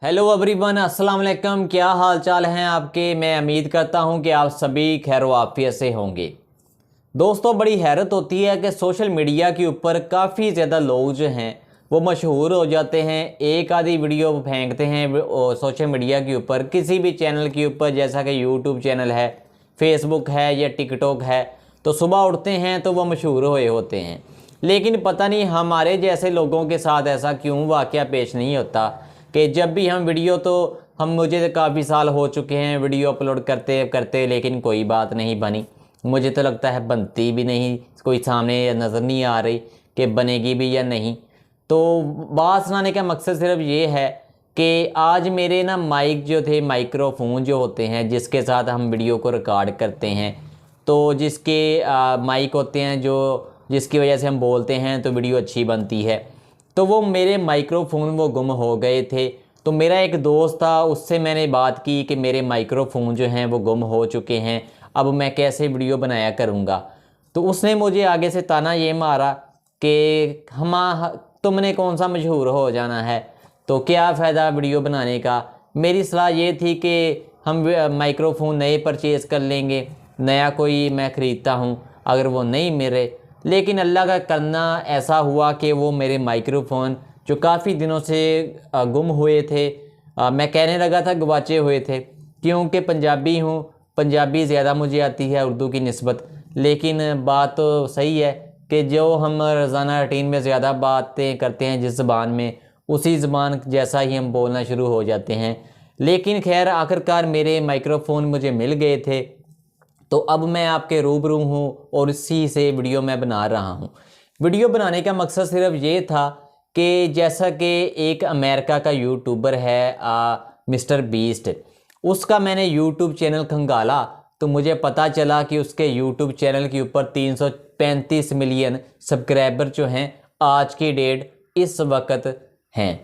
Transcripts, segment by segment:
Hello everyone, अस्सलाम वालेकुम। क्या हाल चाल हैं आपके। मैं उम्मीद करता हूं कि आप सभी खैर वाफियत से होंगे। दोस्तों, बड़ी हैरत होती है कि सोशल मीडिया के ऊपर काफ़ी ज़्यादा लोग जो हैं वो मशहूर हो जाते हैं। एक आधी वीडियो फेंकते हैं सोशल मीडिया के ऊपर, किसी भी चैनल के ऊपर, जैसा कि यूट्यूब चैनल है, फेसबुक है या टिकटॉक है। तो सुबह उठते हैं तो वो मशहूर हुए होते हैं। लेकिन पता नहीं हमारे जैसे लोगों के साथ ऐसा क्यों वाक़या पेश नहीं होता कि जब भी हम वीडियो, तो मुझे तो काफ़ी साल हो चुके हैं वीडियो अपलोड करते करते, लेकिन कोई बात नहीं बनी। मुझे तो लगता है बनती भी नहीं, कोई सामने नज़र नहीं आ रही कि बनेगी भी या नहीं। तो बात सुनाने का मकसद सिर्फ ये है कि आज मेरे ना माइक जो थे, माइक्रोफोन जो होते हैं जिसके साथ हम वीडियो को रिकॉर्ड करते हैं, तो जिसके माइक होते हैं जो जिसकी वजह से हम बोलते हैं तो वीडियो अच्छी बनती है, तो वो मेरे माइक्रोफोन वो गुम हो गए थे। तो मेरा एक दोस्त था, उससे मैंने बात की कि मेरे माइक्रोफोन जो हैं वो गुम हो चुके हैं, अब मैं कैसे वीडियो बनाया करूँगा। तो उसने मुझे आगे से ताना ये मारा कि तुमने कौन सा मशहूर हो जाना है, तो क्या फ़ायदा वीडियो बनाने का। मेरी सलाह ये थी कि हम माइक्रोफोन नए परचेज़ कर लेंगे, नया कोई मैं ख़रीदता हूँ अगर वो नहीं मिले। लेकिन अल्लाह का करना ऐसा हुआ कि वो मेरे माइक्रोफोन जो काफ़ी दिनों से गुम हुए थे, मैं कहने लगा था गवाचे हुए थे, क्योंकि पंजाबी हूँ, पंजाबी ज़्यादा मुझे आती है उर्दू की निस्बत। लेकिन बात तो सही है कि जो हम रोज़ाना रूटीन में ज़्यादा बातें करते हैं जिस ज़बान में, उसी ज़बान जैसा ही हम बोलना शुरू हो जाते हैं। लेकिन खैर आखिरकार मेरे माइक्रोफोन मुझे मिल गए थे, तो अब मैं आपके रूबरू हूँ और इसी से वीडियो मैं बना रहा हूँ। वीडियो बनाने का मकसद सिर्फ ये था कि जैसा कि एक अमेरिका का यूट्यूबर है मिस्टर बीस्ट, उसका मैंने यूट्यूब चैनल खंगाला तो मुझे पता चला कि उसके यूट्यूब चैनल के ऊपर 335 मिलियन सब्सक्राइबर जो हैं आज की डेट इस वक्त हैं।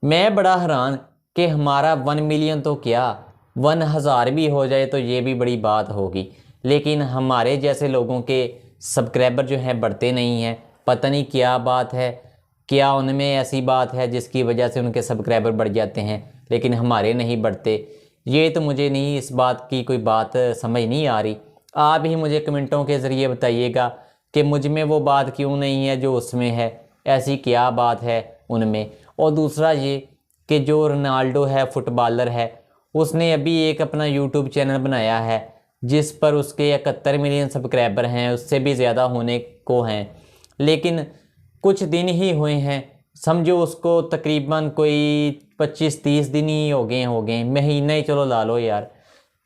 मैं बड़ा हैरान कि हमारा 1 मिलियन तो क्या, 1000 भी हो जाए तो ये भी बड़ी बात होगी। लेकिन हमारे जैसे लोगों के सब्सक्राइबर जो हैं बढ़ते नहीं हैं। पता नहीं क्या बात है, क्या उनमें ऐसी बात है जिसकी वजह से उनके सब्सक्राइबर बढ़ जाते हैं लेकिन हमारे नहीं बढ़ते। ये तो मुझे नहीं, इस बात की कोई बात समझ नहीं आ रही। आप ही मुझे कमेंटों के ज़रिए बताइएगा कि मुझ में वो बात क्यों नहीं है जो उसमें है, ऐसी क्या बात है उनमें। और दूसरा ये कि जो रोनाल्डो है, फुटबॉलर है, उसने अभी एक अपना यूट्यूब चैनल बनाया है जिस पर उसके 71 मिलियन सब्सक्राइबर हैं, उससे भी ज़्यादा होने को हैं। लेकिन कुछ दिन ही हुए हैं, समझो उसको तकरीबन कोई 25-30 दिन ही हो गए, महीना ही चलो ला लो यार,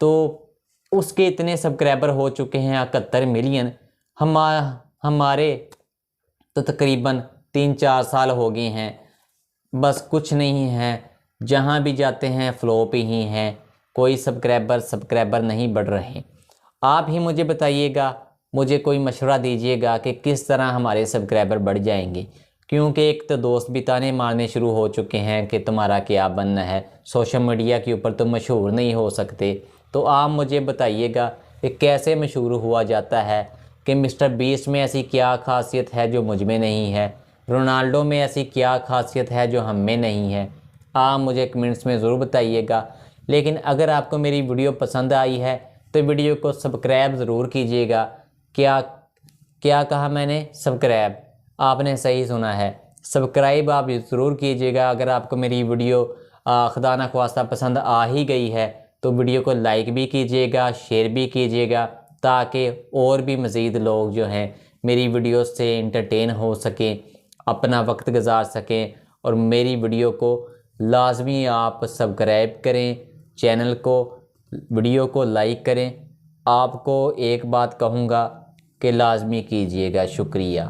तो उसके इतने सब्सक्राइबर हो चुके हैं 71 मिलियन। हमारे तो तकरीबन 3-4 साल हो गए हैं, बस कुछ नहीं है, जहाँ भी जाते हैं फ्लॉप ही हैं, कोई सब्सक्राइबर नहीं बढ़ रहे। आप ही मुझे बताइएगा, मुझे कोई मशवरा दीजिएगा कि किस तरह हमारे सब्सक्राइबर बढ़ जाएंगे। क्योंकि एक तो दोस्त भी ताने मारने शुरू हो चुके हैं कि तुम्हारा क्या बनना है, सोशल मीडिया के ऊपर तुम मशहूर नहीं हो सकते। तो आप मुझे बताइएगा कि कैसे मशहूर हुआ जाता है, कि मिस्टर बीस्ट में ऐसी क्या खासियत है जो मुझ में नहीं है, रोनाल्डो में ऐसी क्या खासियत है जो हम में नहीं है। आप मुझे कमेंट्स में ज़रूर बताइएगा। लेकिन अगर आपको मेरी वीडियो पसंद आई है तो वीडियो को सब्सक्राइब ज़रूर कीजिएगा। क्या क्या कहा मैंने? सब्सक्राइब, आपने सही सुना है, सब्सक्राइब आप ज़रूर कीजिएगा। अगर आपको मेरी वीडियो खुदा न ख्वास्ता पसंद आ ही गई है तो वीडियो को लाइक भी कीजिएगा, शेयर भी कीजिएगा, ताकि और भी मज़ीद लोग जो हैं मेरी वीडियो से इंटरटेन हो सकें, अपना वक्त गुजार सकें। और मेरी वीडियो को लाजमी आप सब्सक्राइब करें, चैनल को, वीडियो को लाइक करें। आपको एक बात कहूँगा कि लाजमी कीजिएगा। शुक्रिया।